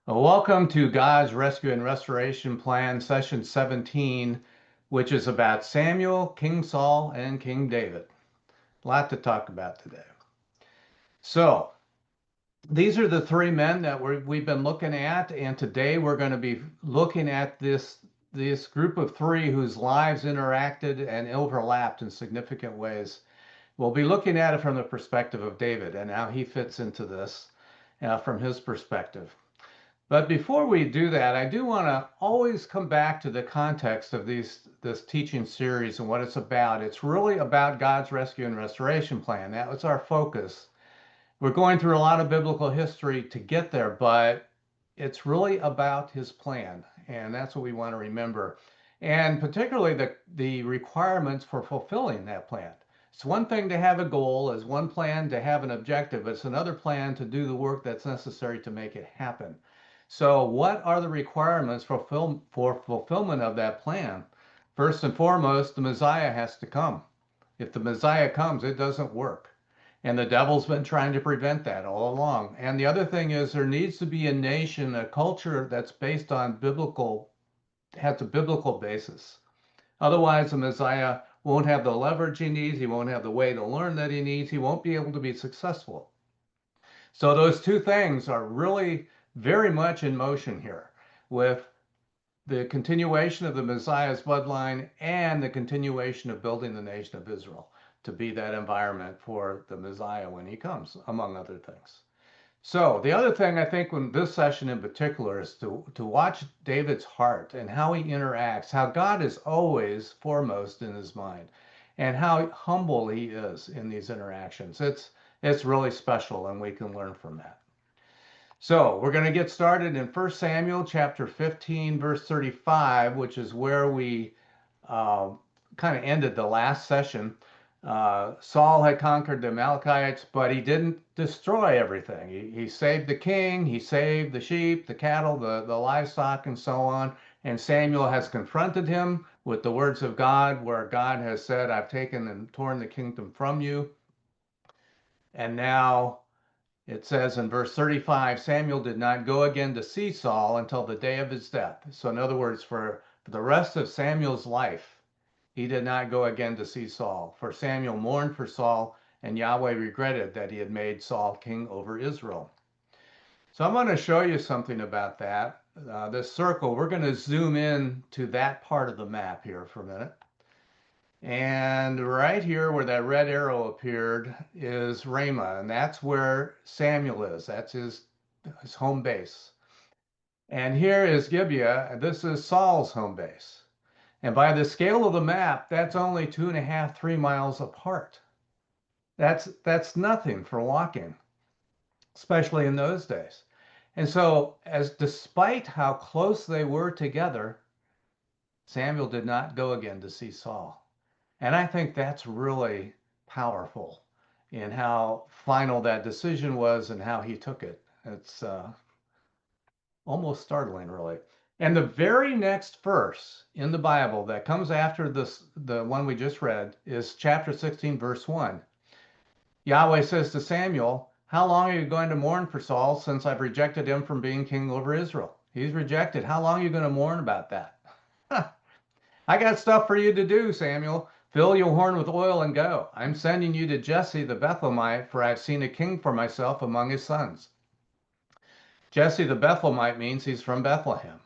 Welcome to God's Rescue and Restoration Plan, Session 17, which is about Samuel, King Saul, and King David. A lot to talk about today. So, these are the three men that we've been looking at, and today we're going to be looking at this group of three whose lives interacted and overlapped in significant ways. We'll be looking at it from the perspective of David and how he fits into this from his perspective. But before we do that, I do want to always come back to the context of this teaching series and what it's about. It's really about God's rescue and restoration plan. That was our focus. We're going through a lot of biblical history to get there, but it's really about his plan. And that's what we want to remember. And particularly the requirements for fulfilling that plan. It's one thing to have a goal, it's one plan to have an objective, it's another plan to do the work that's necessary to make it happen. So what are the requirements for fulfillment of that plan? First and foremost, the Messiah has to come. If the Messiah comes, it doesn't work. And the devil's been trying to prevent that all along. And the other thing is there needs to be a nation, a culture that's based on has a biblical basis. Otherwise, the Messiah won't have the leverage he needs. He won't have the way to learn that he needs. He won't be able to be successful. So those two things are really very much in motion here with the continuation of the Messiah's bloodline and the continuation of building the nation of Israel to be that environment for the Messiah when he comes, among other things. So the other thing I think in this session in particular is to watch David's heart and how he interacts, how God is always foremost in his mind, and how humble he is in these interactions. It's really special, and we can learn from that. So we're going to get started in 1 Samuel chapter 15, verse 35, which is where we kind of ended the last session. Saul had conquered the Amalekites, but he didn't destroy everything. He saved the king, he saved the sheep, the cattle, the livestock, and so on. And Samuel has confronted him with the words of God, where God has said, I've taken and torn the kingdom from you. And now it says in verse 35, Samuel did not go again to see Saul until the day of his death. So in other words, for the rest of Samuel's life, he did not go again to see Saul. For Samuel mourned for Saul, and Yahweh regretted that he had made Saul king over Israel. So I'm going to show you something about that. This circle, we're going to zoom in to that part of the map here for a minute. And right here where that red arrow appeared is Ramah, and that's where Samuel is. That's his home base. And here is Gibeah, and this is Saul's home base. And by the scale of the map, that's only 2.5, 3 miles apart. That's nothing for walking, especially in those days. And so, despite how close they were together, Samuel did not go again to see Saul. And I think that's really powerful in how final that decision was and how he took it. It's almost startling, really. And the very next verse in the Bible that comes after the one we just read, is chapter 16, verse 1. Yahweh says to Samuel, how long are you going to mourn for Saul since I've rejected him from being king over Israel? He's rejected. How long are you going to mourn about that? I got stuff for you to do, Samuel. Fill your horn with oil and go. I'm sending you to Jesse the Bethlehemite, for I've seen a king for myself among his sons. Jesse the Bethlehemite means he's from Bethlehem.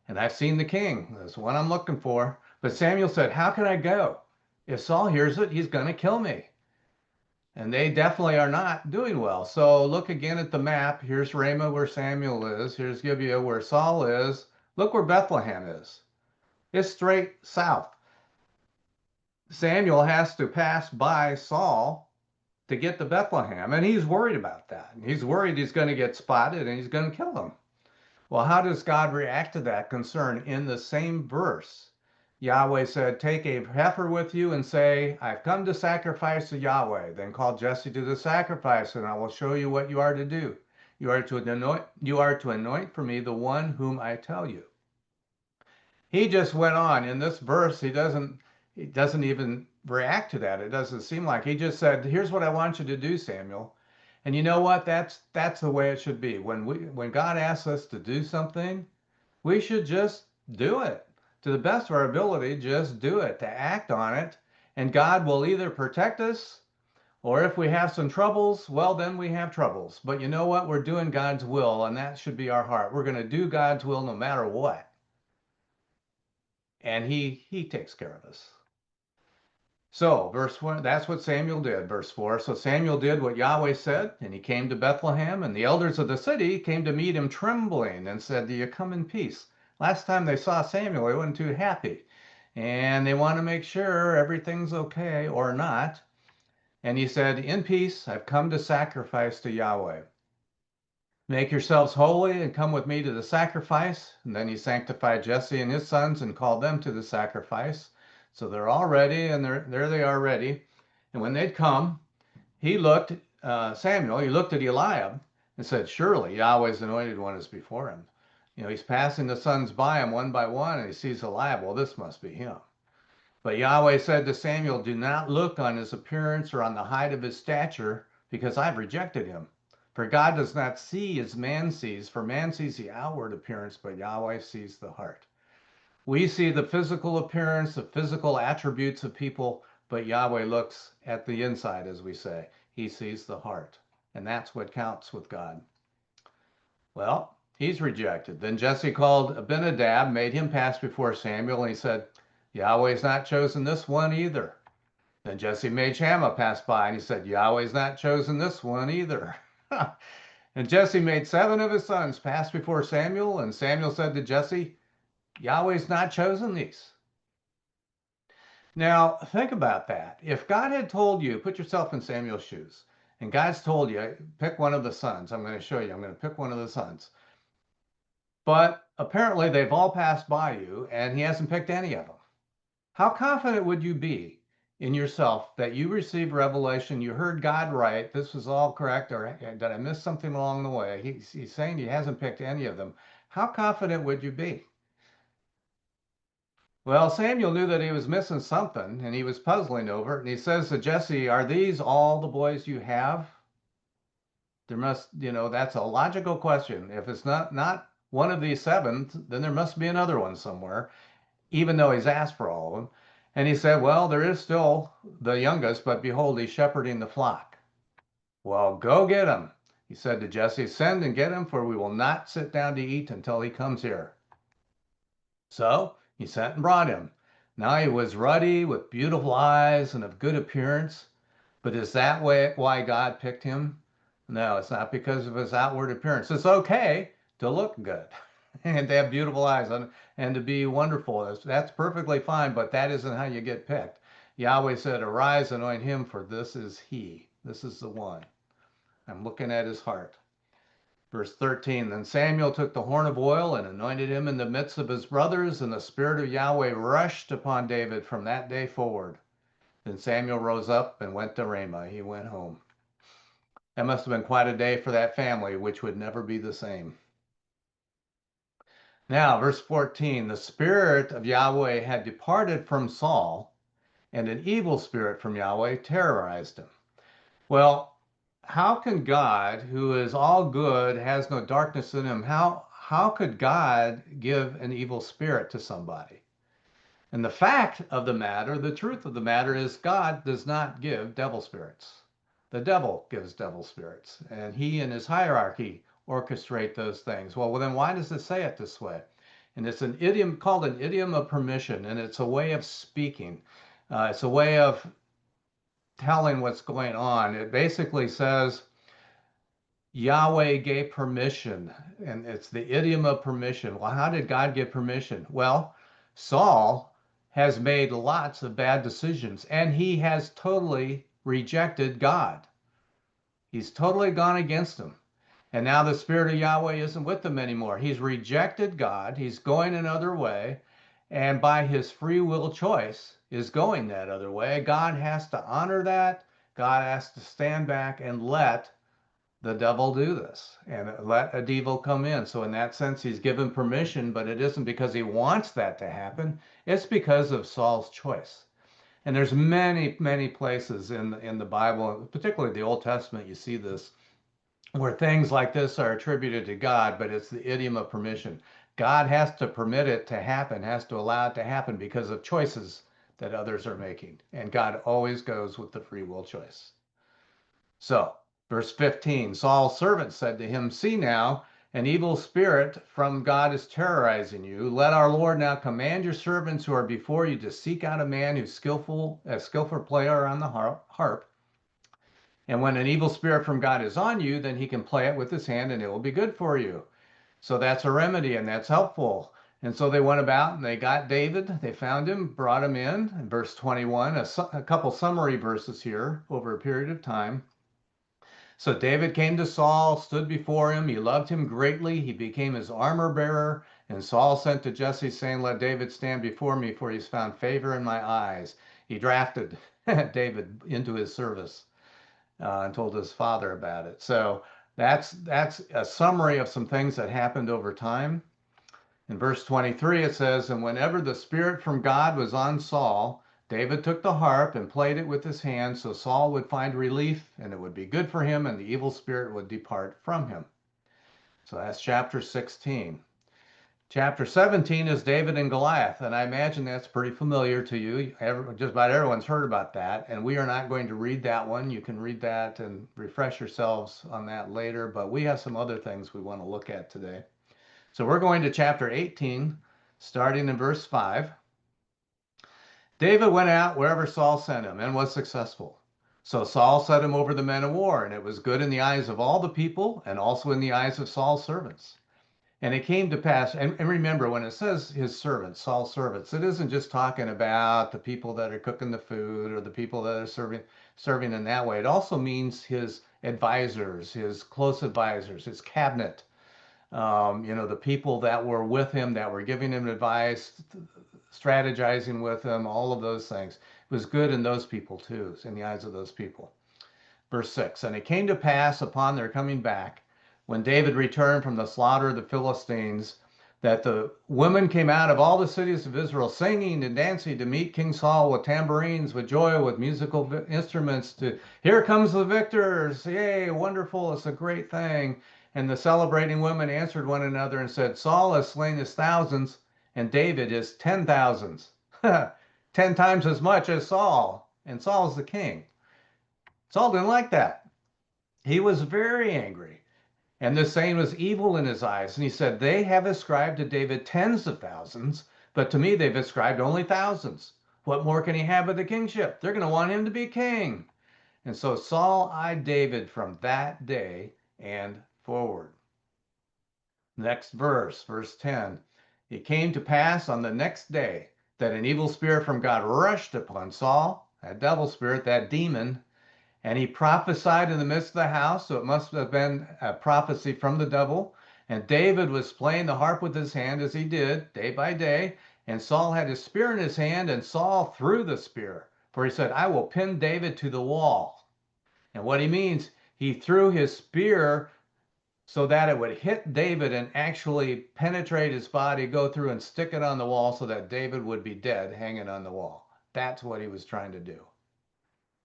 And I've seen the king. That's what I'm looking for. But Samuel said, how can I go? If Saul hears it, he's going to kill me. And they definitely are not doing well. So look again at the map. Here's Ramah where Samuel is. Here's Gibeah where Saul is. Look where Bethlehem is. It's straight south. Samuel has to pass by Saul to get to Bethlehem, and he's worried about that. He's worried he's going to get spotted and he's going to kill him. Well, how does God react to that concern? In the same verse, Yahweh said, take a heifer with you and say, I've come to sacrifice to Yahweh. Then call Jesse to the sacrifice, and I will show you what you are to do. You are to anoint for me the one whom I tell you. He just went on. In this verse, he doesn't even react to that. It doesn't seem like. He just said, here's what I want you to do, Samuel. And you know what? That's the way it should be. When God asks us to do something, we should just do it to the best of our ability. Just do it, to act on it, and God will either protect us, or if we have some troubles, well, then we have troubles. But you know what? We're doing God's will, and that should be our heart. We're going to do God's will no matter what, and He takes care of us. So, verse 1, that's what Samuel did. Verse 4, so Samuel did what Yahweh said, and he came to Bethlehem, and the elders of the city came to meet him trembling and said, do you come in peace? Last time they saw Samuel, they weren't too happy, and they want to make sure everything's okay or not. And he said, in peace, I've come to sacrifice to Yahweh. Make yourselves holy and come with me to the sacrifice. And then he sanctified Jesse and his sons and called them to the sacrifice. So they're all ready, and there they are ready. And when they'd come, Samuel, he looked at Eliab and said, surely Yahweh's anointed one is before him. He's passing the sons by him one by one, and he sees Eliab. Well, this must be him. But Yahweh said to Samuel, do not look on his appearance or on the height of his stature, because I've rejected him. For God does not see as man sees, for man sees the outward appearance, but Yahweh sees the heart. We see the physical appearance, the physical attributes of people, but Yahweh looks at the inside, as we say. He sees the heart, and that's what counts with God. Well, he's rejected. Then Jesse called Abinadab, made him pass before Samuel, and he said, Yahweh's not chosen this one either. Then Jesse made Shammah pass by, and he said, Yahweh's not chosen this one either. And Jesse made 7 of his sons pass before Samuel, and Samuel said to Jesse, Yahweh's not chosen these. Now, think about that. If God had told you, put yourself in Samuel's shoes, and God's told you, pick one of the sons. I'm going to show you. I'm going to pick one of the sons. But apparently they've all passed by you, and he hasn't picked any of them. How confident would you be in yourself that you received revelation, you heard God right, this was all correct, or did I miss something along the way? He's saying he hasn't picked any of them. How confident would you be? Well, Samuel knew that he was missing something, and he was puzzling over it. And he says to Jesse, are these all the boys you have? There must, that's a logical question. If it's not one of these 7, then there must be another one somewhere, even though he's asked for all of them. And he said, well, there is still the youngest, but behold, he's shepherding the flock. Well, go get him. He said to Jesse, send and get him, for we will not sit down to eat until he comes here. So he sent and brought him. Now he was ruddy, with beautiful eyes and of good appearance. But is that why God picked him? No, it's not because of his outward appearance. It's okay to look good and to have beautiful eyes and to be wonderful. That's perfectly fine, but that isn't how you get picked. Yahweh said, arise, anoint him, for this is he. This is the one. I'm looking at his heart. Verse 13, then Samuel took the horn of oil and anointed him in the midst of his brothers, and the Spirit of Yahweh rushed upon David from that day forward. Then Samuel rose up and went to Ramah. He went home. That must have been quite a day for that family, which would never be the same. Now, verse 14, the Spirit of Yahweh had departed from Saul, and an evil spirit from Yahweh terrorized him. Well, how can God, who is all good, has no darkness in him, how could God give an evil spirit to somebody? And the fact of the matter, the truth of the matter is God does not give devil spirits. The devil gives devil spirits, and he and his hierarchy orchestrate those things. Well, then why does it say it this way? And it's an idiom called an idiom of permission, and it's a way of speaking. It's a way of telling what's going on. It basically says Yahweh gave permission, and it's the idiom of permission. Well, how did God give permission? Well, Saul has made lots of bad decisions, and he has totally rejected God. He's totally gone against him. And now the Spirit of Yahweh isn't with him anymore. He's rejected God. He's going another way. And by his free will choice is going that other way. God has to honor that. God has to stand back and let the devil do this and let a devil come in. So in that sense, he's given permission, but it isn't because he wants that to happen. It's because of Saul's choice. And there's many, many places in the Bible, particularly the Old Testament, you see this, where things like this are attributed to God, but it's the idiom of permission. God has to permit it to happen, has to allow it to happen because of choices that others are making. And God always goes with the free will choice. So, verse 15, Saul's servant said to him, "See now, an evil spirit from God is terrorizing you. Let our Lord now command your servants who are before you to seek out a man who's a skillful player on the harp. And when an evil spirit from God is on you, then he can play it with his hand and it will be good for you." So that's a remedy and that's helpful. And so they went about and they got David. They found him, brought him in verse 21, a couple summary verses here over a period of time. So David came to Saul, stood before him. He loved him greatly. He became his armor bearer. And Saul sent to Jesse, saying, "Let David stand before me, for he's found favor in my eyes." He drafted David into his service and told his father about it. So that's a summary of some things that happened over time. In verse 23, it says, "And whenever the Spirit from God was on Saul, David took the harp and played it with his hand, so Saul would find relief and it would be good for him, and the evil spirit would depart from him." So that's chapter 16. Chapter 17 is David and Goliath, and I imagine that's pretty familiar to you. Just about everyone's heard about that, and we are not going to read that one. You can read that and refresh yourselves on that later, but we have some other things we want to look at today. So we're going to chapter 18, starting in verse 5. David went out wherever Saul sent him and was successful. So Saul set him over the men of war, and it was good in the eyes of all the people and also in the eyes of Saul's servants. And it came to pass, and remember, when it says his servants, Saul's servants, it isn't just talking about the people that are cooking the food or the people that are serving in that way. It also means his advisors, his close advisors, his cabinet, the people that were with him, that were giving him advice, strategizing with him, all of those things. It was good in those people too, in the eyes of those people. Verse 6, "And it came to pass upon their coming back, when David returned from the slaughter of the Philistines, that the women came out of all the cities of Israel singing and dancing to meet King Saul with tambourines, with joy, with musical instruments to, 'Here comes the victors. Yay, wonderful. It's a great thing.' And the celebrating women answered one another and said, 'Saul has slain his thousands and David his 10,000s.'" 10 times as much as Saul. And Saul's the king. Saul didn't like that. He was very angry. And this saying was evil in his eyes. And he said, "They have ascribed to David tens of thousands, but to me they've ascribed only thousands. What more can he have of the kingship? They're going to want him to be king." And so Saul eyed David from that day and forward. Next verse 10. "It came to pass on the next day that an evil spirit from God rushed upon Saul, that devil spirit, that demon, and he prophesied in the midst of the house." So it must have been a prophecy from the devil. "And David was playing the harp with his hand as he did day by day. And Saul had his spear in his hand, and Saul threw the spear. For he said, 'I will pin David to the wall.'" And what he means, he threw his spear so that it would hit David and actually penetrate his body, go through and stick it on the wall so that David would be dead hanging on the wall. That's what he was trying to do.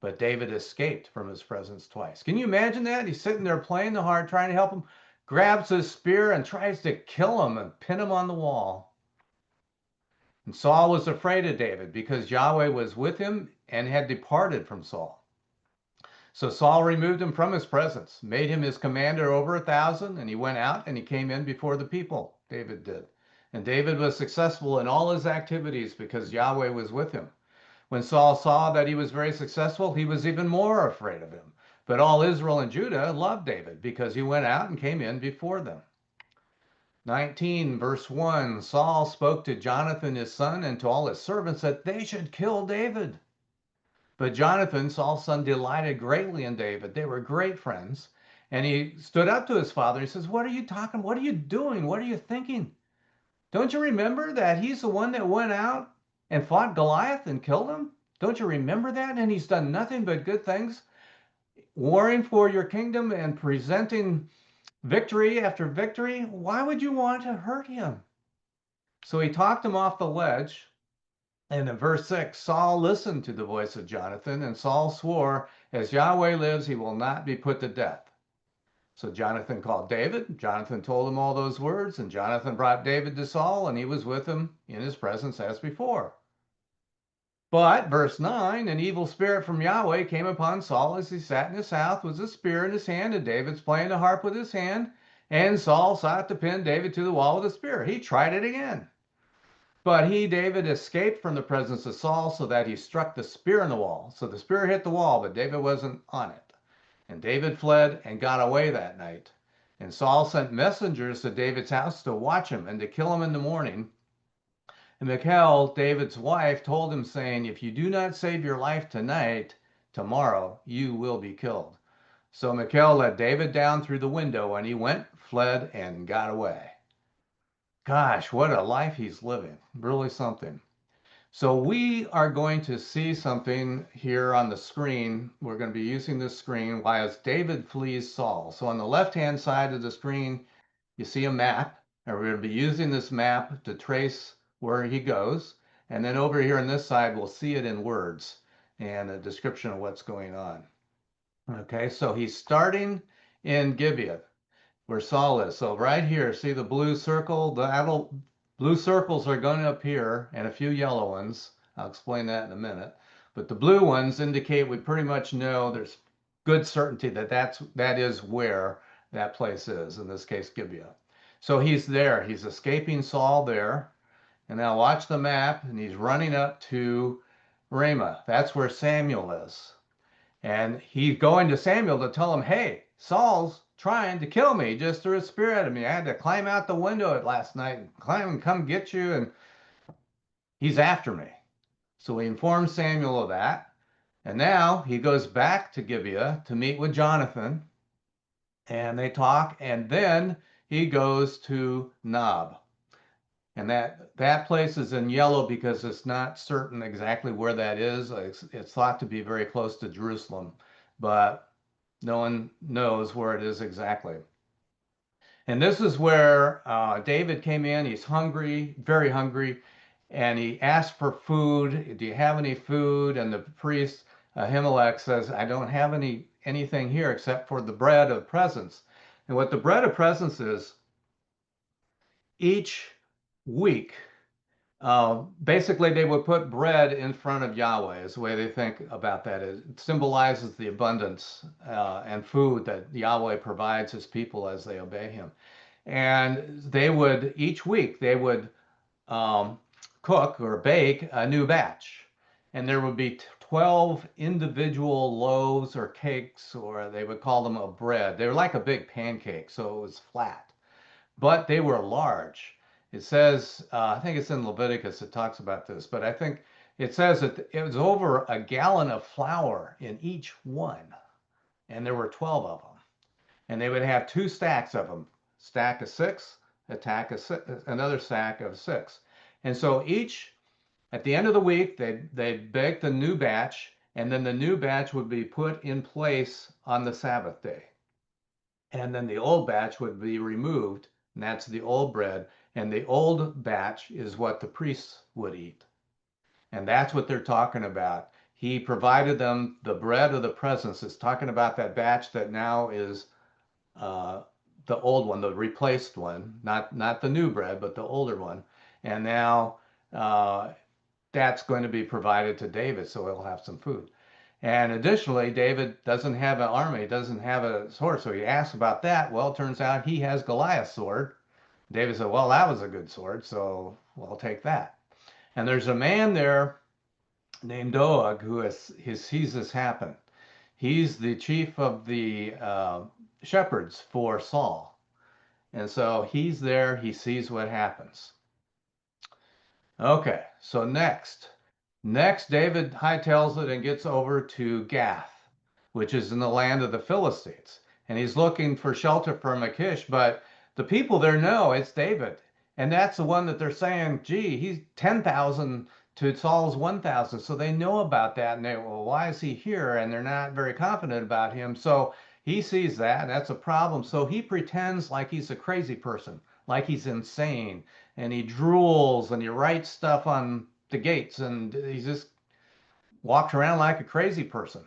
But David escaped from his presence twice. Can you imagine that? He's sitting there playing the harp, trying to help him, grabs his spear and tries to kill him and pin him on the wall. And Saul was afraid of David because Yahweh was with him and had departed from Saul. So Saul removed him from his presence, made him his commander over 1,000, and he went out and he came in before the people, David did. And David was successful in all his activities because Yahweh was with him. When Saul saw that he was very successful, he was even more afraid of him. But all Israel and Judah loved David because he went out and came in before them. 19, verse 1, "Saul spoke to Jonathan his son and to all his servants that they should kill David. But Jonathan, Saul's son, delighted greatly in David. They were great friends. And he stood up to his father. He says, 'What are you talking? What are you doing? What are you thinking? Don't you remember that he's the one that went out and fought Goliath and killed him? Don't you remember that? And he's done nothing but good things, warring for your kingdom and presenting victory after victory. Why would you want to hurt him?' So he talked him off the ledge. And in verse 6, Saul listened to the voice of Jonathan, and Saul swore, 'As Yahweh lives, he will not be put to death.' So Jonathan called David. Jonathan told him all those words, and Jonathan brought David to Saul, and he was with him in his presence as before. But, verse 9, an evil spirit from Yahweh came upon Saul as he sat in his house with a spear in his hand, and David's playing the harp with his hand. And Saul sought to pin David to the wall with a spear. He tried it again. But he, David, escaped from the presence of Saul so that he struck the spear in the wall. So the spear hit the wall, but David wasn't on it. And David fled and got away that night. And Saul sent messengers to David's house to watch him and to kill him in the morning. And Michal, David's wife, told him, saying, if you do not save your life tonight, tomorrow you will be killed. So Michal let David down through the window, and he went, fled, and got away. Gosh, what a life he's living. Really something. So we are going to see something here on the screen. We're going to be using this screen while David flees Saul. So on the left-hand side of the screen, you see a map, and we're going to be using this map to trace where he goes. And then over here on this side, we'll see it in words and a description of what's going on. Okay, so he's starting in Gibeah, where Saul is. So right here, see the blue circle? The blue circles are going to appear, and a few yellow ones. I'll explain that in a minute. But the blue ones indicate we pretty much know there's good certainty that that is where that place is, in this case, Gibeah. So he's there. He's escaping Saul there. And now watch the map, and he's running up to Ramah. That's where Samuel is. And he's going to Samuel to tell him, hey, Saul's trying to kill me, just threw a spear at me. I had to climb out the window last night and climb and come get you, and he's after me. So he informs Samuel of that. And now he goes back to Gibeah to meet with Jonathan, and they talk, and then he goes to Nob. And that place is in yellow because it's not certain exactly where that is. It's thought to be very close to Jerusalem, but no one knows where it is exactly. And this is where David came in. He's hungry, very hungry, and he asked for food. Do you have any food? And the priest, Ahimelech, says, I don't have anything here except for the bread of presence. And what the bread of presence is, each week, basically they would put bread in front of Yahweh is the way they think about that. It symbolizes the abundance and food that Yahweh provides his people as they obey him. And they would, each week, they would cook or bake a new batch. And there would be 12 individual loaves or cakes, or they would call them a bread. They were like a big pancake, so it was flat, but they were large. It says, I think it's in Leviticus, it talks about this, but I think it says that it was over a gallon of flour in each one, and there were 12 of them. And they would have two stacks of them, stack of six, another stack of six. And so each, at the end of the week, they'd bake the new batch, and then the new batch would be put in place on the Sabbath day. And then the old batch would be removed, and that's the old bread. And the old batch is what the priests would eat. And that's what they're talking about. He provided them the bread of the presence. It's talking about that batch that now is the old one, the replaced one, not the new bread, but the older one. And now that's going to be provided to David, so he'll have some food. And additionally, David doesn't have an army, doesn't have a sword. So he asks about that. Well, it turns out he has Goliath's sword. David said, well, that was a good sword, so we'll take that. And there's a man there named Doeg who sees this happen. He's the chief of the shepherds for Saul. And so he's there, he sees what happens. Okay, so next, David hightails it and gets over to Gath, which is in the land of the Philistines. And he's looking for shelter from Achish, but the people there know it's David. And that's the one that they're saying, gee, he's 10,000 to Saul's 1,000. So they know about that. And they, well, why is he here? And they're not very confident about him. So he sees that, and that's a problem. So he pretends like he's a crazy person, like he's insane. And he drools and he writes stuff on the gates, and he just walks around like a crazy person.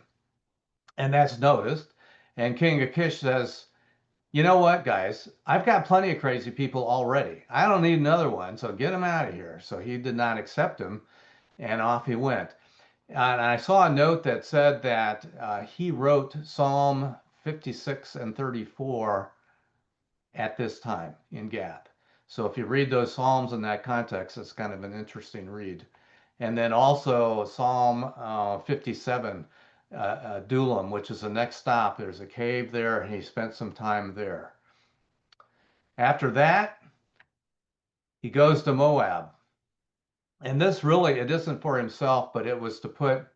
And that's noticed. And King Achish says, You know what, guys? I've got plenty of crazy people already. I don't need another one, so get him out of here. So he did not accept him, and off he went. And I saw a note that said that he wrote Psalm 56 and 34 at this time in Gad. So if you read those Psalms in that context, it's kind of an interesting read. And then also Psalm 57, Adullam, which is the next stop. There's a cave there, and he spent some time there. After that, he goes to Moab. And this really, it isn't for himself, but it was to put,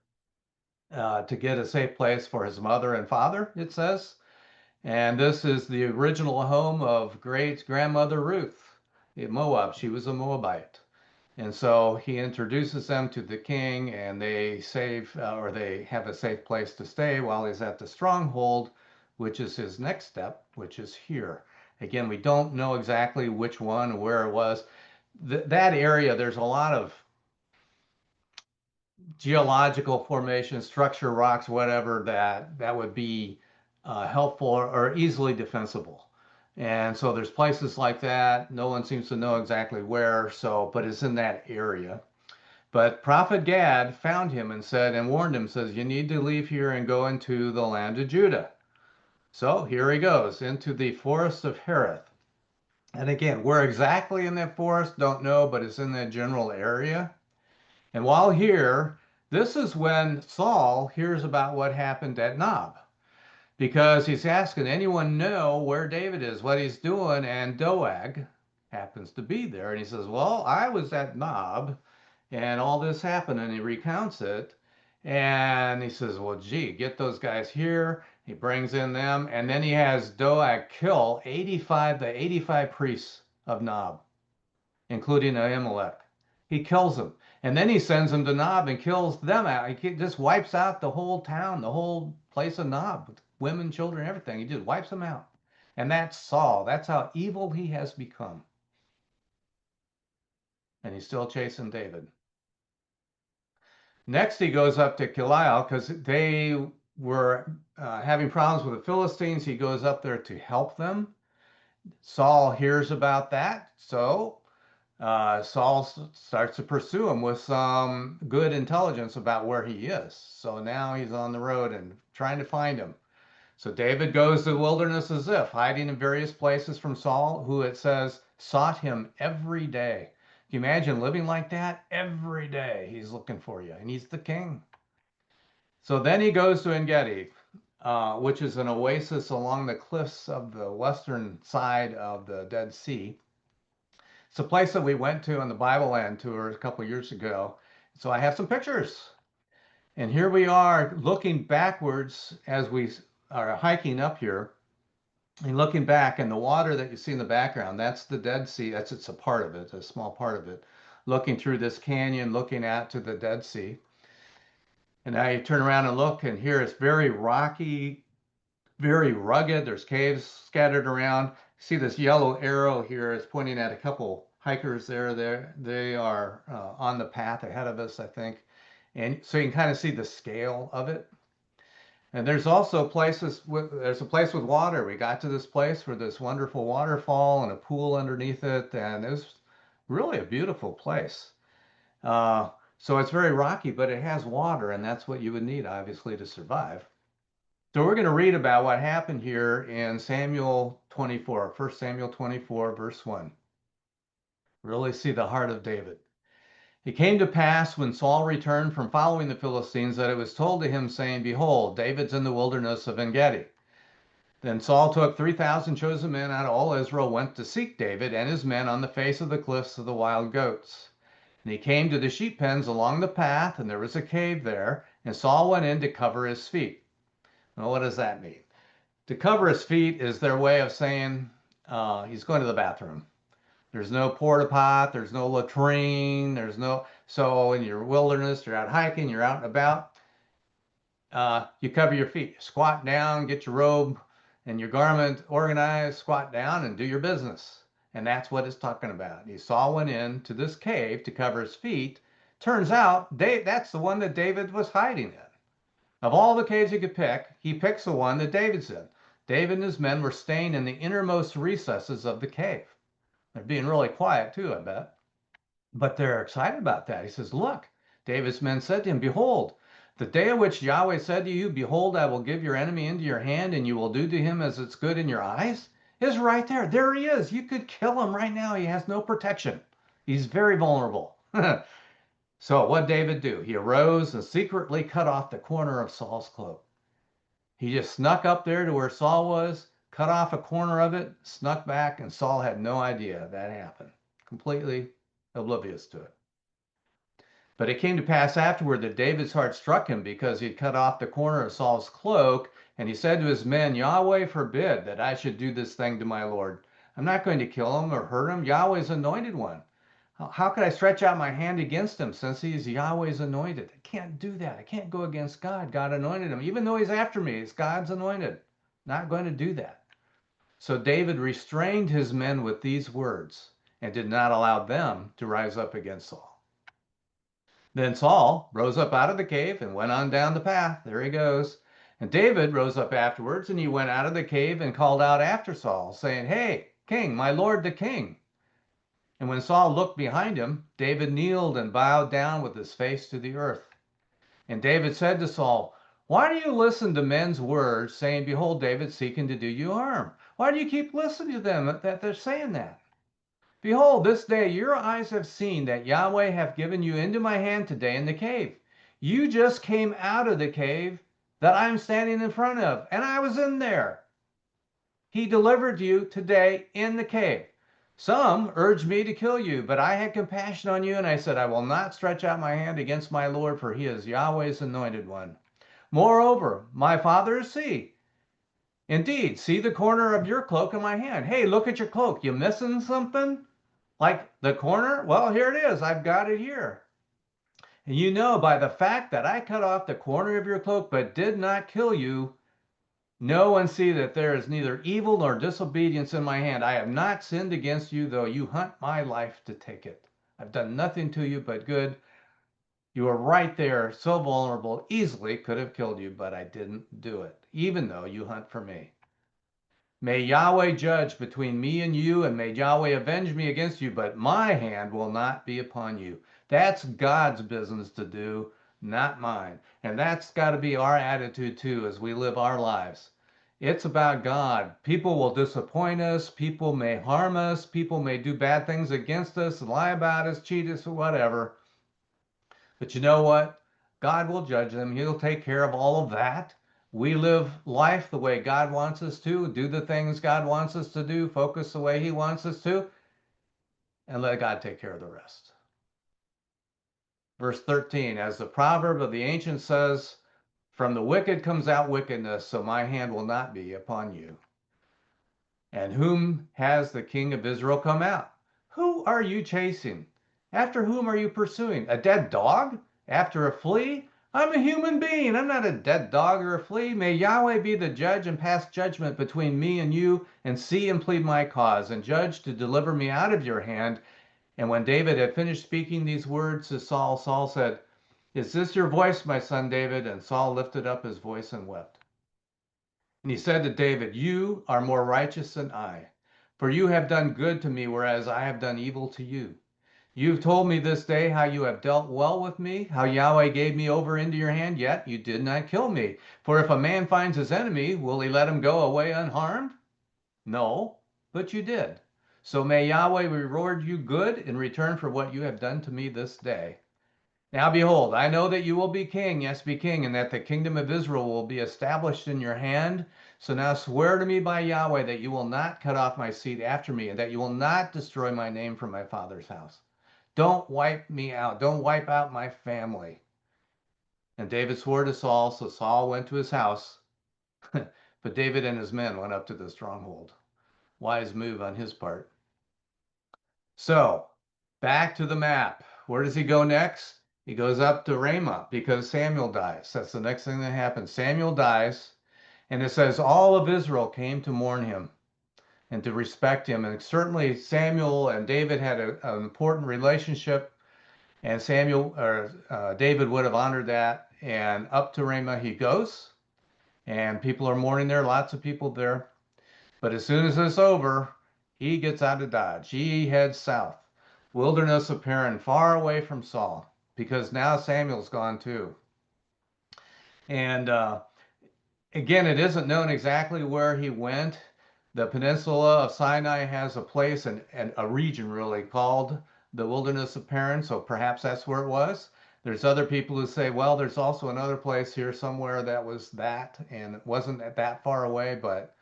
to get a safe place for his mother and father, it says. And this is the original home of great grandmother Ruth in Moab. She was a Moabite. And so he introduces them to the king, and they save or they have a safe place to stay while he's at the stronghold, which is his next step, which is here. Again, we don't know exactly which one or where it was. That area, there's a lot of geological formation, structure, rocks, whatever that would be helpful or easily defensible. And so there's places like that. No one seems to know exactly where, so, but it's in that area. But Prophet Gad found him and said, and warned him, says, you need to leave here and go into the land of Judah. So here he goes into the forest of Hereth. And again, where exactly in that forest, don't know, but it's in that general area. And while here, this is when Saul hears about what happened at Nob, because he's asking anyone know where David is, what he's doing, and Doeg happens to be there. And he says, well, I was at Nob and all this happened, and he recounts it. And he says, well, gee, get those guys here. He brings in them, and then he has Doeg kill 85 priests of Nob, including Ahimelech. He kills them. And then he sends them to Nob and kills them out. He just wipes out the whole town, the whole place of Nob, with women, children, everything. He just wipes them out. And that's Saul. That's how evil he has become. And he's still chasing David. Next, he goes up to Kilial because they were having problems with the Philistines. He goes up there to help them. Saul hears about that. So Saul starts to pursue him with some good intelligence about where he is. So now he's on the road and trying to find him. So David goes to the wilderness as if hiding in various places from Saul, who it says sought him every day. Can you imagine living like that? Every day he's looking for you, and he's the king. So then he goes to Engedi, which is an oasis along the cliffs of the western side of the Dead Sea. It's a place that we went to on the Bible Land tour a couple years ago. So I have some pictures. And here we are looking backwards as we are hiking up here and looking back, and the water that you see in the background, that's the Dead Sea. It's a part of it, a small part of it. Looking through this canyon, looking out to the Dead Sea. And now you turn around and look, and here it's very rocky, very rugged. There's caves scattered around. See this yellow arrow here is pointing at a couple hikers there. They are on the path ahead of us, I think. And so you can kind of see the scale of it. And there's also there's a place with water. We got to this place where this wonderful waterfall and a pool underneath it, and it was really a beautiful place. Uh, so it's very rocky, but it has water, and that's what you would need, obviously, to survive. So we're going to read about what happened here in Samuel 24, 1 Samuel 24, verse 1. Really see the heart of David. It came to pass when Saul returned from following the Philistines that it was told to him, saying, behold, David's in the wilderness of En-gedi. Then Saul took 3,000 chosen men out of all Israel, went to seek David and his men on the face of the cliffs of the wild goats. And he came to the sheep pens along the path, and there was a cave there, and Saul went in to cover his feet. Well, what does that mean? To cover his feet is their way of saying he's going to the bathroom. There's no porta pot, there's no latrine, so in your wilderness, you're out hiking, you're out and about, you cover your feet. Squat down, get your robe and your garment organized, squat down and do your business. And that's what it's talking about. Saul went in to this cave to cover his feet. Turns out that's the one that David was hiding in. Of all the caves he could pick, he picks the one that David's in. David and his men were staying in the innermost recesses of the cave. They're being really quiet too, I bet. But they're excited about that. He says, look, David's men said to him, behold, the day of which Yahweh said to you, behold, I will give your enemy into your hand, and you will do to him as it's good in your eyes, is right there. There he is. You could kill him right now. He has no protection. He's very vulnerable. So what did David do? He arose and secretly cut off the corner of Saul's cloak. He just snuck up there to where Saul was, cut off a corner of it, snuck back, and Saul had no idea that happened. Completely oblivious to it. But it came to pass afterward that David's heart struck him because he had cut off the corner of Saul's cloak, and he said to his men, Yahweh forbid that I should do this thing to my Lord. I'm not going to kill him or hurt him. Yahweh's anointed one. How could I stretch out my hand against him since he's Yahweh's anointed? I can't do that. I can't go against God. God anointed him. Even though he's after me, it's God's anointed. Not going to do that. So David restrained his men with these words and did not allow them to rise up against Saul. Then Saul rose up out of the cave and went on down the path. There he goes. And David rose up afterwards, and he went out of the cave and called out after Saul, saying, Hey, king, my lord the king. And when Saul looked behind him, David kneeled and bowed down with his face to the earth. And David said to Saul, Why do you listen to men's words, saying, Behold, David's seeking to do you harm? Why do you keep listening to them that they're saying that? Behold, this day your eyes have seen that Yahweh hath given you into my hand today in the cave. You just came out of the cave that I'm standing in front of, and I was in there. He delivered you today in the cave. Some urged me to kill you, but I had compassion on you, and I said, I will not stretch out my hand against my Lord, for he is Yahweh's anointed one. Moreover, my father, see. Indeed, see the corner of your cloak in my hand. Hey, look at your cloak. You missing something? Like the corner? Well, here it is. I've got it here. And you know, by the fact that I cut off the corner of your cloak, but did not kill you, know and see that there is neither evil nor disobedience in my hand. I have not sinned against you, though you hunt my life to take it. I've done nothing to you but good. You were right there, so vulnerable, easily could have killed you, but I didn't do it, even though you hunt for me. May Yahweh judge between me and you, and may Yahweh avenge me against you, but my hand will not be upon you. That's God's business to do, not mine. And that's got to be our attitude too as we live our lives. It's about God. People will disappoint us. People may harm us. People may do bad things against us, lie about us, cheat us, or whatever. But you know what? God will judge them. He'll take care of all of that. We live life the way God wants us to, do the things God wants us to do, focus the way he wants us to, and let God take care of the rest. Verse 13, as the proverb of the ancient says, from the wicked comes out wickedness, so my hand will not be upon you. And whom has the king of Israel come out? Who are you chasing? After whom are you pursuing? A dead dog? After a flea? I'm a human being. I'm not a dead dog or a flea. May Yahweh be the judge and pass judgment between me and you, and see and plead my cause, and judge to deliver me out of your hand. And when David had finished speaking these words to Saul, Saul said, Is this your voice, my son David? And Saul lifted up his voice and wept. And he said to David, You are more righteous than I, for you have done good to me, whereas I have done evil to you. You've told me this day how you have dealt well with me, how Yahweh gave me over into your hand, yet you did not kill me. For if a man finds his enemy, will he let him go away unharmed? No, but you did. So may Yahweh reward you good in return for what you have done to me this day. Now behold, I know that you will be king, yes, be king, and that the kingdom of Israel will be established in your hand. So now swear to me by Yahweh that you will not cut off my seed after me, and that you will not destroy my name from my father's house. Don't wipe me out. Don't wipe out my family. And David swore to Saul, so Saul went to his house. But David and his men went up to the stronghold. Wise move on his part. So, back to the map. Where does he go next? He goes up to Ramah because Samuel dies. That's the next thing that happens. Samuel dies, and it says all of Israel came to mourn him and to respect him. And certainly Samuel and David had an important relationship. And David would have honored that. And up to Ramah he goes. and people are mourning there, lots of people there. But as soon as it's over, he gets out of Dodge. He heads south, wilderness of Paran, far away from Saul, because now Samuel's gone too. And again, it isn't known exactly where he went. The peninsula of Sinai has a place and a region really called the wilderness of Paran, so perhaps that's where it was. There's other people who say, well, there's also another place here somewhere that was that, and it wasn't that far away, but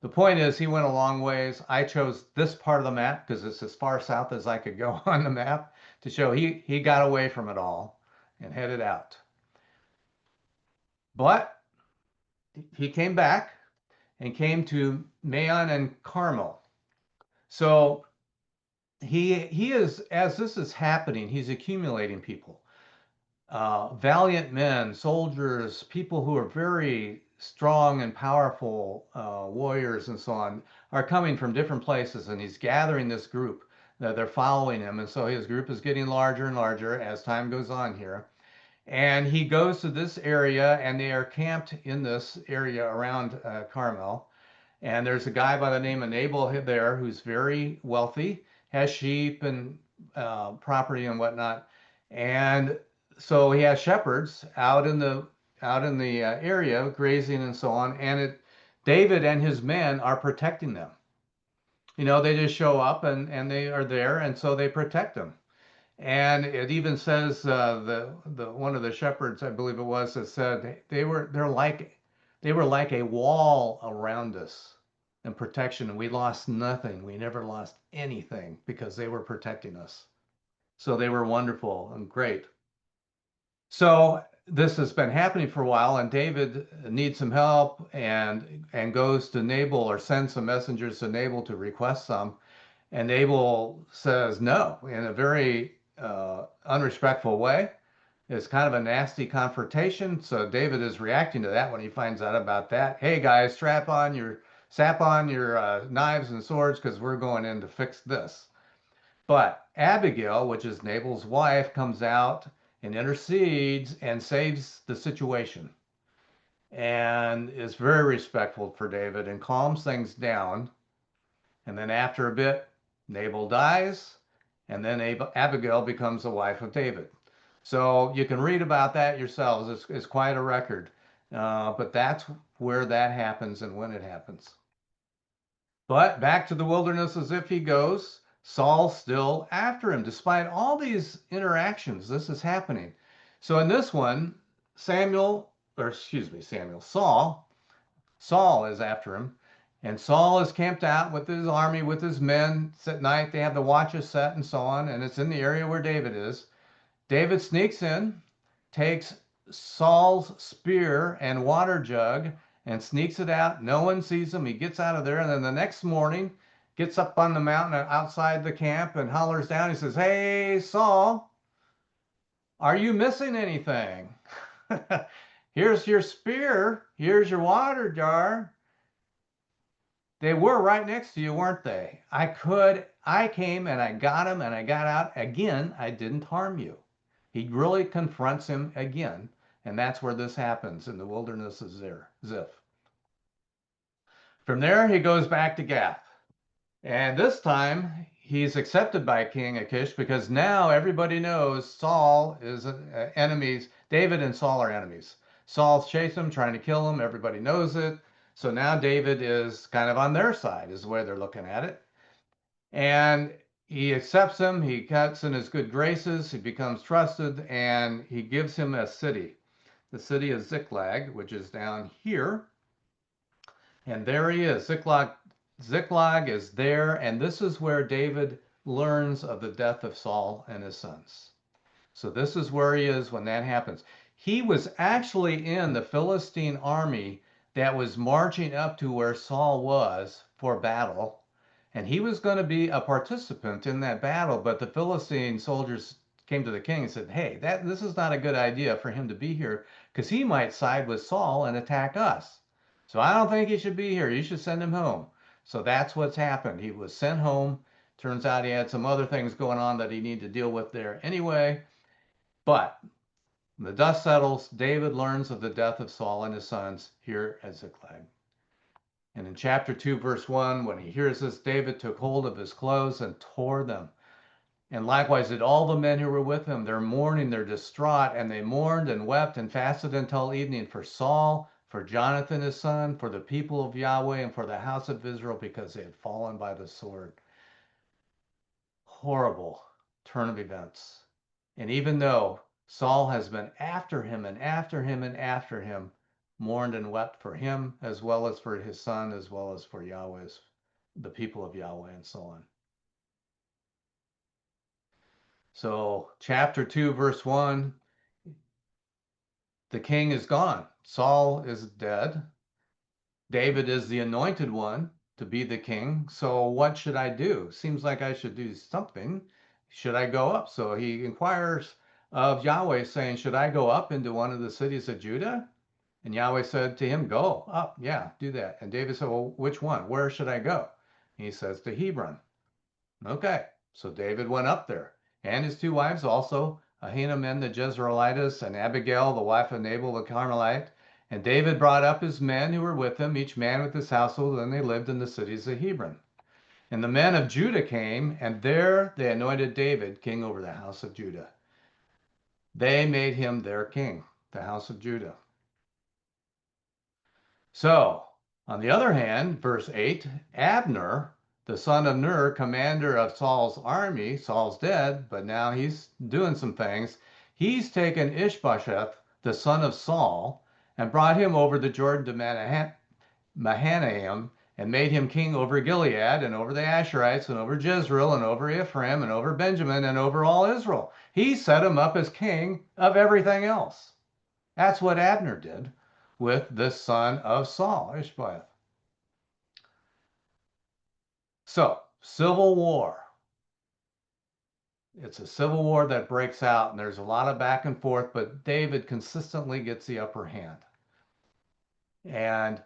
the point is he went a long ways. I chose this part of the map because it's as far south as I could go on the map to show he got away from it all and headed out. But he came back and came to Maon and Carmel. So he is, as this is happening, he's accumulating people, valiant men, soldiers, people who are very strong and powerful warriors and so on, are coming from different places, and he's gathering this group that they're following him, and so his group is getting larger and larger as time goes on here. And he goes to this area, and they are camped in this area around Carmel. And there's a guy by the name of Nabal there who's very wealthy, has sheep and property and whatnot. And so he has shepherds out in the area grazing and so on. And David and his men are protecting them. They just show up and they are there, and so they protect them. And it even says the one of the shepherds, I believe it was, that said they were like a wall around us and protection, and we lost nothing. We never lost anything because they were protecting us. So they were wonderful and great. So this has been happening for a while, and David needs some help and goes to Nabal or sends some messengers to Nabal to request some. And Nabal says no in a very unrespectful way. It's kind of a nasty confrontation. So David is reacting to that when he finds out about that. Hey guys, sap on your knives and swords because we're going in to fix this. But Abigail, which is Nabal's wife, comes out and intercedes and saves the situation and is very respectful for David and calms things down. And then after a bit, Nabal dies, and then Abigail becomes the wife of David. So you can read about that yourselves. It's quite a record. But that's where that happens and when it happens. But back to the wilderness as if he goes, Saul's still after him, despite all these interactions. This is happening. So in this one, Saul is after him. And Saul is camped out with his army, with his men. It's at night. They have the watches set and so on. And it's in the area where David is. David sneaks in, takes Saul's spear and water jug, and sneaks it out. No one sees him. He gets out of there. And then the next morning, gets up on the mountain outside the camp and hollers down. He says, "Hey, Saul, are you missing anything? Here's your spear. Here's your water jar. They were right next to you, weren't they? I came and I got him and I got out. Again, I didn't harm you." He really confronts him again. And that's where this happens in the wilderness of Ziph. From there, he goes back to Gath. And this time, he's accepted by King Achish because now everybody knows Saul is enemies. David and Saul are enemies. Saul's chasing him, trying to kill him. Everybody knows it. So now David is kind of on their side, is the way they're looking at it. And he accepts him. He cuts in his good graces. He becomes trusted, and he gives him a city. The city of Ziklag, which is down here. And there he is. Ziklag is there, and this is where David learns of the death of Saul and his sons. So this is where he is when that happens. He was actually in the Philistine army that was marching up to where Saul was for battle, and he was going to be a participant in that battle, but the Philistine soldiers came to the king and said, "Hey, this is not a good idea for him to be here because he might side with Saul and attack us. So I don't think he should be here. You should send him home." So that's what's happened. He was sent home. Turns out he had some other things going on that he needed to deal with there anyway. But When the dust settles, David learns of the death of Saul and his sons here at Ziklag. And in chapter 2, verse 1, when he hears this, David took hold of his clothes and tore them. And likewise did all the men who were with him. They're mourning, they're distraught, and they mourned and wept and fasted until evening for Saul, for Jonathan his son, for the people of Yahweh, and for the house of Israel, because they had fallen by the sword. Horrible turn of events. And even though Saul has been after him and after him and after him, mourned and wept for him, as well as for his son, as well as for Yahweh's, the people of Yahweh, and so on. So chapter 2, verse 1, the king is gone. Saul is dead. David is the anointed one to be the king. So what should I do? Seems like I should do something. Should I go up? So he inquires of Yahweh, saying, should I go up into one of the cities of Judah? And Yahweh said to him, go up. Yeah, do that. And David said, well, which one? Where should I go? And he says, to Hebron. Okay. So David went up there, and his two wives also, Ahinoam the Jezreelitess, and Abigail, the wife of Nabal the Carmelite. And David brought up his men who were with him, each man with his household, and they lived in the cities of Hebron. And the men of Judah came, and there they anointed David king over the house of Judah. They made him their king, the house of Judah. So, on the other hand, verse 8, Abner, the son of Ner, commander of Saul's army, Saul's dead, but now he's doing some things. He's taken Ishbosheth, the son of Saul, and brought him over the Jordan to Mahanaim, and made him king over Gilead, and over the Asherites, and over Jezreel, and over Ephraim, and over Benjamin, and over all Israel. He set him up as king of everything else. That's what Abner did with the son of Saul, Ishbosheth. So, civil war. It's a civil war that breaks out, and there's a lot of back and forth, but David consistently gets the upper hand. And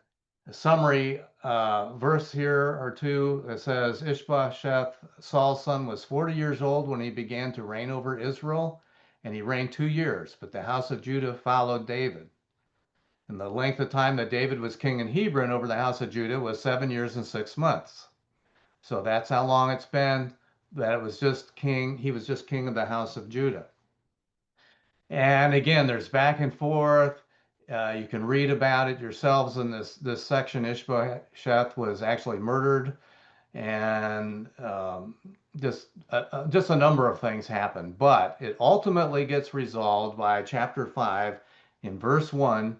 a summary verse here or two that says, Ishbosheth, Saul's son, was 40 years old when he began to reign over Israel, and he reigned 2 years, but the house of Judah followed David. And the length of time that David was king in Hebron over the house of Judah was 7 years and 6 months. So that's how long it's been that it was just king. He was just king of the house of Judah. And again, there's back and forth. You can read about it yourselves in this section. Ishbosheth was actually murdered, and just a number of things happen. But it ultimately gets resolved by chapter 5 in verse 1.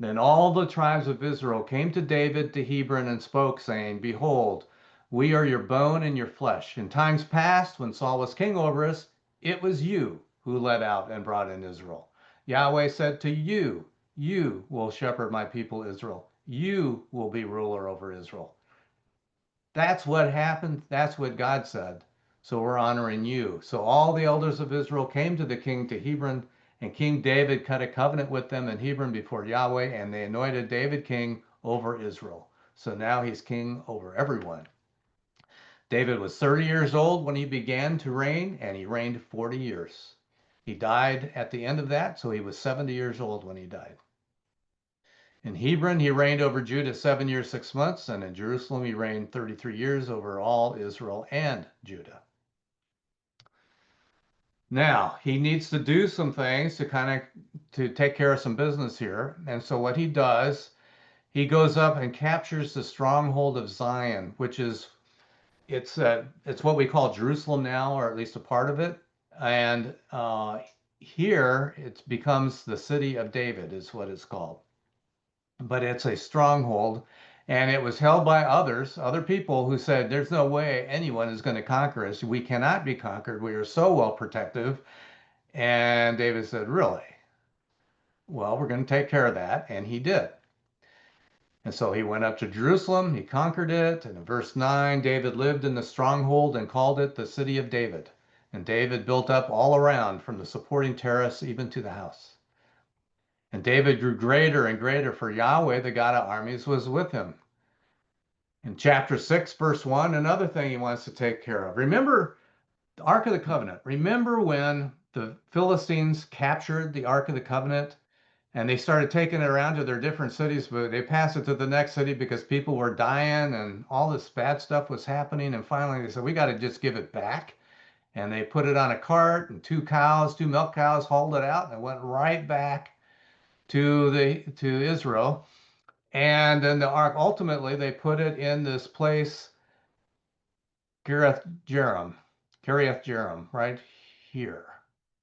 Then all the tribes of Israel came to David to Hebron and spoke, saying, behold, we are your bone and your flesh. In times past, when Saul was king over us, it was you who led out and brought in Israel. Yahweh said to you, you will shepherd my people Israel. You will be ruler over Israel. That's what happened. That's what God said. So we're honoring you. So all the elders of Israel came to the king to Hebron, and King David cut a covenant with them in Hebron before Yahweh, and they anointed David king over Israel. So now he's king over everyone. David was 30 years old when he began to reign, and he reigned 40 years. He died at the end of that, so he was 70 years old when he died. In Hebron, he reigned over Judah 7 years, 6 months, and in Jerusalem, he reigned 33 years over all Israel and Judah. Now, he needs to do some things to take care of some business here. And so what he does, he goes up and captures the stronghold of Zion, which is, it's what we call Jerusalem now, or at least a part of it. And here it becomes the city of David is what it's called. But it's a stronghold, and it was held by other people who said, there's no way anyone is going to conquer us. We cannot be conquered. We are so well protective. And David said, really? Well, we're going to take care of that. And he did. And so he went up to Jerusalem. He conquered it. And in verse 9, David lived in the stronghold and called it the city of David. And David built up all around from the supporting terrace even to the house. And David grew greater and greater, for Yahweh, the God of armies, was with him. In chapter 6, verse 1, another thing he wants to take care of. Remember the Ark of the Covenant. Remember when the Philistines captured the Ark of the Covenant and they started taking it around to their different cities, but they passed it to the next city because people were dying and all this bad stuff was happening. And finally they said, we got to just give it back. And they put it on a cart and two milk cows hauled it out and it went right back to Israel. And then the ark, ultimately, they put it in this place, Kiriath Jearim, Kiriath Jearim, right here,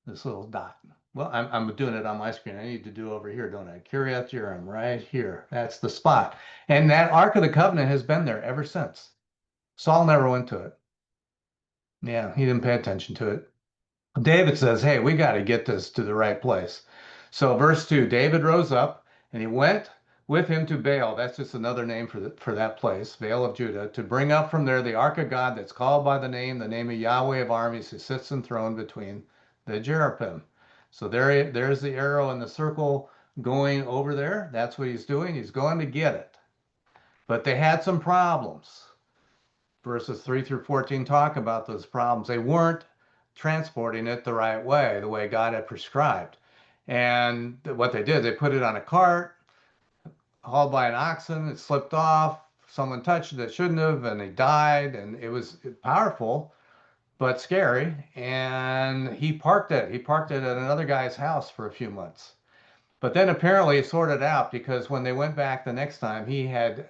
this little dot. Well, I'm doing it on my screen. I need to do over here, don't I? Kiriath Jearim, right here. That's the spot. And that Ark of the Covenant has been there ever since. Saul never went to it. Yeah, he didn't pay attention to it. David says, hey, we got to get this to the right place. So verse 2, David rose up and he went with him to Baal. That's just another name for that place, Baal of Judah, to bring up from there the ark of God that's called by the name of Yahweh of armies, who sits enthroned between the cherubim. So there's the arrow in the circle going over there. That's what he's doing. He's going to get it. But they had some problems. Verses 3 through 14 talk about those problems. They weren't transporting it the right way, the way God had prescribed. And what they did, they put it on a cart, hauled by an oxen, it slipped off, someone touched it that shouldn't have, and he died. And it was powerful, but scary. And he parked it. He parked it at another guy's house for a few months. But then apparently it sorted out because when they went back the next time, he had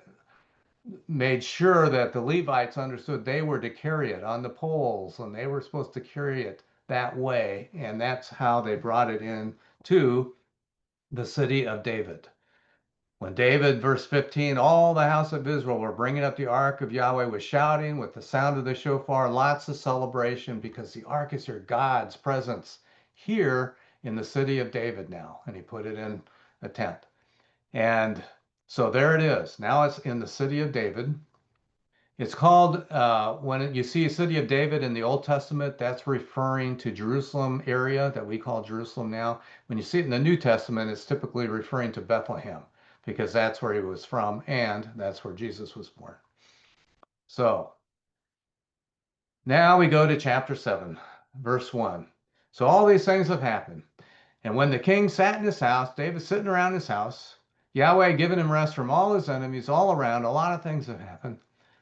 made sure that the Levites understood they were to carry it on the poles and they were supposed to carry it that way. And that's how they brought it in to the city of David. When David, verse 15, all the house of Israel were bringing up the ark of Yahweh with shouting, with the sound of the shofar, lots of celebration, because the ark is your God's presence here in the city of David now. And he put it in a tent. And so there it is. Now it's in the city of David. It's called, when you see a city of David in the Old Testament, that's referring to Jerusalem area that we call Jerusalem now. When you see it in the New Testament, it's typically referring to Bethlehem because that's where he was from and that's where Jesus was born. So now we go to chapter 7, verse 1. So all these things have happened. And when the king sat in his house, David's sitting around his house, Yahweh had given him rest from all his enemies all around. A lot of things have happened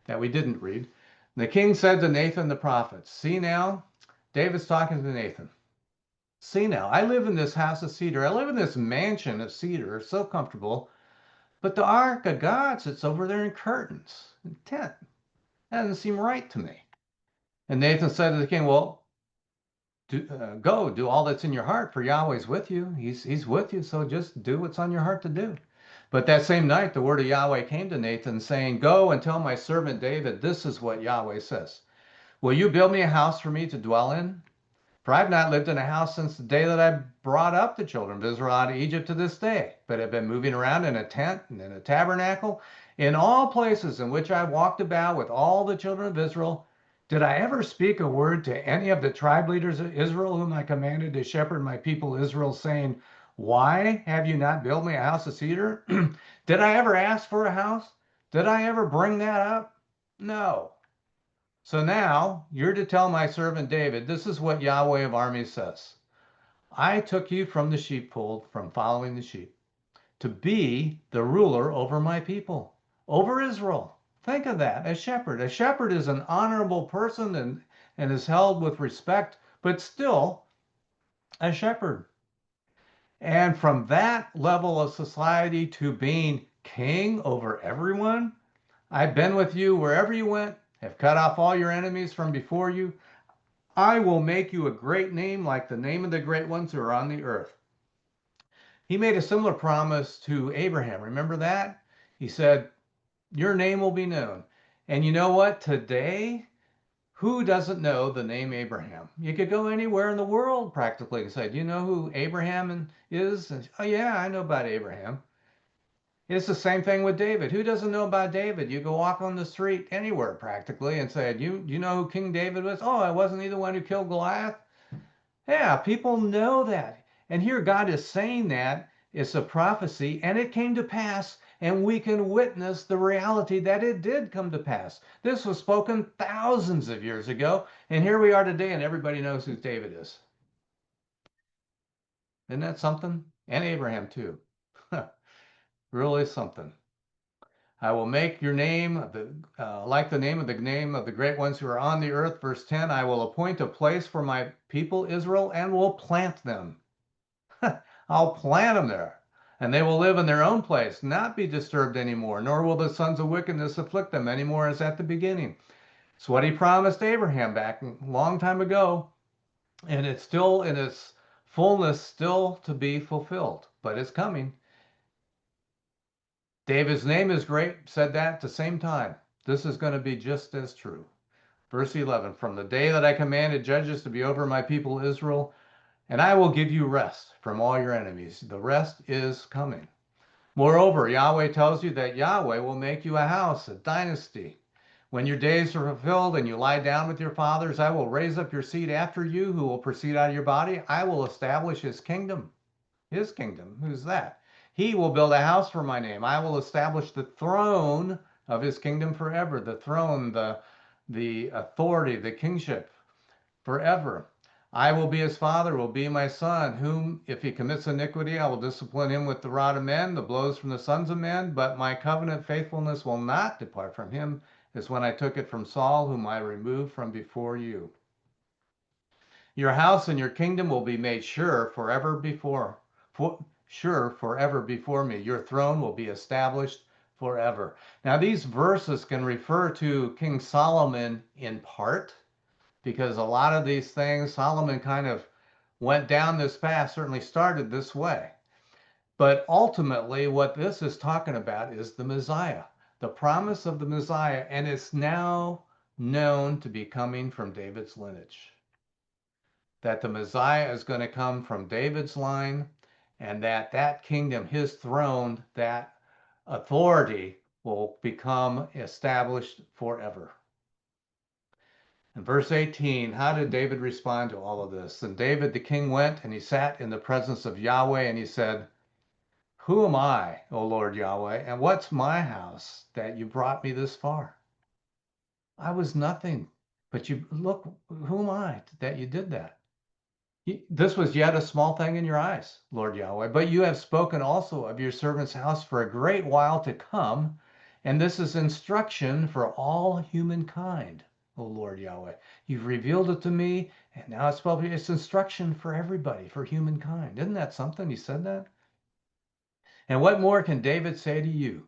that we didn't read. The king said to Nathan the prophet, see now, David's talking to Nathan. See now, I live in this house of cedar. I live in this mansion of cedar, so comfortable. But the ark of God sits over there in curtains, in tent. That doesn't seem right to me. And Nathan said to the king, well, go do all that's in your heart, for Yahweh's with you. He's with you, so just do what's on your heart to do. But that same night, the word of Yahweh came to Nathan saying, go and tell my servant David, this is what Yahweh says. Will you build me a house for me to dwell in? For I've not lived in a house since the day that I brought up the children of Israel out of Egypt to this day, but have been moving around in a tent and in a tabernacle, in all places in which I walked about with all the children of Israel. Did I ever speak a word to any of the tribe leaders of Israel whom I commanded to shepherd my people Israel, saying, why have you not built me a house of cedar? Did I ever ask for a house? Did I ever bring that up? No. So now you're to tell my servant David, this is what Yahweh of armies says. I took you from the sheepfold, from following the sheep, to be the ruler over my people, over Israel. Think of that, a shepherd. A shepherd is an honorable person and is held with respect, but still a shepherd. And from that level of society to being king over everyone, I've been with you wherever you went, have cut off all your enemies from before you. I will make you a great name like the name of the great ones who are on the earth. He made a similar promise to Abraham. Remember that? He said, your name will be known. And you know what? Today, who doesn't know the name Abraham? You could go anywhere in the world practically and say, do you know who Abraham is? And, oh, yeah, I know about Abraham. It's the same thing with David. Who doesn't know about David? You go walk on the street anywhere practically and say, do you know who King David was? Oh, wasn't he the one who killed Goliath? Yeah, people know that. And here God is saying that it's a prophecy and it came to pass, and we can witness the reality that it did come to pass. This was spoken thousands of years ago, and here we are today, and everybody knows who David is. Isn't that something? And Abraham too. Really something. I will make your name like the name of the great ones who are on the earth. Verse 10, I will appoint a place for my people Israel and will plant them. I'll plant them there, and they will live in their own place, not be disturbed anymore, nor will the sons of wickedness afflict them anymore as at the beginning. It's what he promised Abraham back a long time ago, and it's still in its fullness, still to be fulfilled, but it's coming. David's name is great, said that at the same time. This is going to be just as true. Verse 11, from the day that I commanded judges to be over my people Israel, and I will give you rest from all your enemies. The rest is coming. Moreover, Yahweh tells you that Yahweh will make you a house, a dynasty. When your days are fulfilled and you lie down with your fathers, I will raise up your seed after you who will proceed out of your body. I will establish his kingdom. His kingdom. Who's that? He will build a house for my name. I will establish the throne of his kingdom forever. The throne, the authority, the kingship forever. I will be his father, will be my son, whom, if he commits iniquity, I will discipline him with the rod of men, the blows from the sons of men. But my covenant faithfulness will not depart from him, as when I took it from Saul, whom I removed from before you. Your house and your kingdom will be made sure forever before me. Your throne will be established forever. Now, these verses can refer to King Solomon in part, because a lot of these things, Solomon kind of went down this path, certainly started this way. But ultimately, what this is talking about is the Messiah, the promise of the Messiah, and it's now known to be coming from David's lineage. That the Messiah is going to come from David's line, and that kingdom, his throne, that authority will become established forever. In verse 18, how did David respond to all of this? And David the king went and he sat in the presence of Yahweh and he said, who am I, O Lord Yahweh, and what's my house that you brought me this far? I was nothing, but you look, who am I that you did that? This was yet a small thing in your eyes, Lord Yahweh, but you have spoken also of your servant's house for a great while to come, and this is instruction for all humankind, O Lord Yahweh. You've revealed it to me, and now it's instruction for everybody, for humankind. Isn't that something? He said that. And what more can David say to you?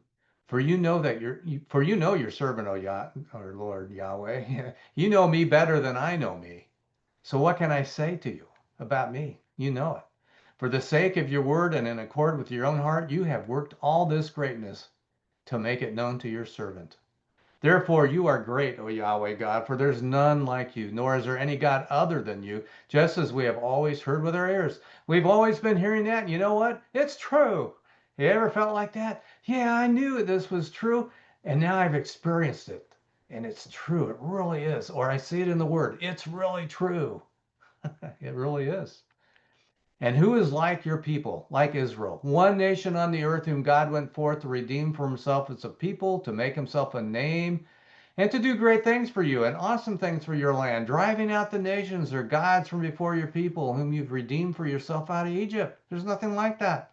For you know your servant, or Lord Yahweh. You know me better than I know me. So what can I say to you about me? You know it. For the sake of your word and in accord with your own heart, you have worked all this greatness to make it known to your servant. Therefore, you are great, O Yahweh God, for there's none like you, nor is there any God other than you, just as we have always heard with our ears. We've always been hearing that, and you know what? It's true. You ever felt like that? Yeah, I knew this was true, and now I've experienced it, and it's true. It really is. Or I see it in the Word. It's really true. It really is. And who is like your people, like Israel, one nation on the earth whom God went forth to redeem for himself as a people, to make himself a name, and to do great things for you and awesome things for your land, driving out the nations or gods from before your people, whom you've redeemed for yourself out of Egypt? There's nothing like that.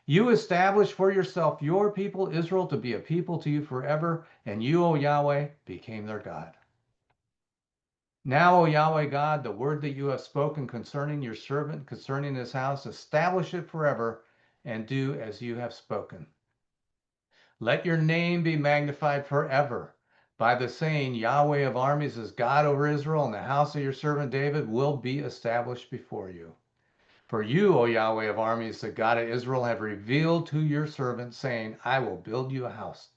You established for yourself your people Israel to be a people to you forever, and you, O Yahweh, became their God. Now, O Yahweh God, the word that you have spoken concerning your servant, concerning his house, establish it forever, and do as you have spoken. Let your name be magnified forever. By the saying, Yahweh of armies is God over Israel, and the house of your servant David will be established before you. For you, O Yahweh of armies, the God of Israel, have revealed to your servant, saying, I will build you a house.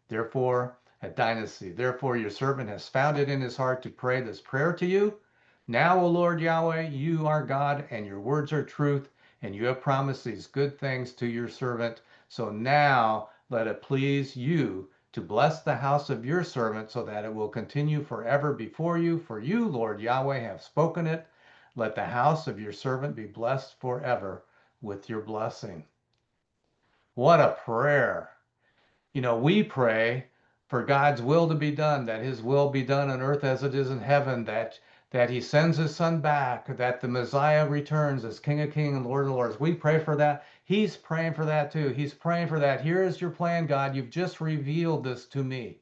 Therefore, a dynasty. Therefore, your servant has found it in his heart to pray this prayer to you. Now, O Lord Yahweh, you are God, and your words are truth, and you have promised these good things to your servant. So now let it please you to bless the house of your servant, so that it will continue forever before you. For you, Lord Yahweh, have spoken it. Let the house of your servant be blessed forever with your blessing. What a prayer. We pray for God's will to be done, that his will be done on earth as it is in heaven, that that he sends his son back, that the Messiah returns as King of Kings and Lord of Lords. We pray for that. He's praying for that too. He's praying for that. Here is your plan, God. You've just revealed this to me.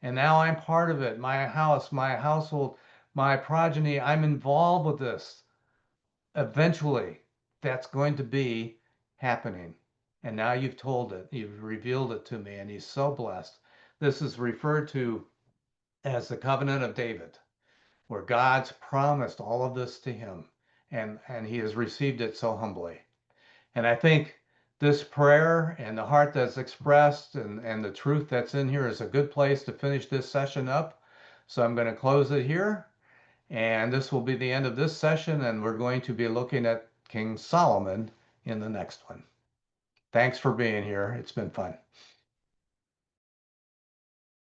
And now I'm part of it. My house, my household, my progeny, I'm involved with this. Eventually, that's going to be happening. And now you've told it, you've revealed it to me, and he's so blessed. This is referred to as the covenant of David, where God's promised all of this to him, and he has received it so humbly. And I think this prayer and the heart that's expressed and the truth that's in here is a good place to finish this session up. So I'm going to close it here. And this will be the end of this session, and we're going to be looking at King Solomon in the next one. Thanks for being here. It's been fun.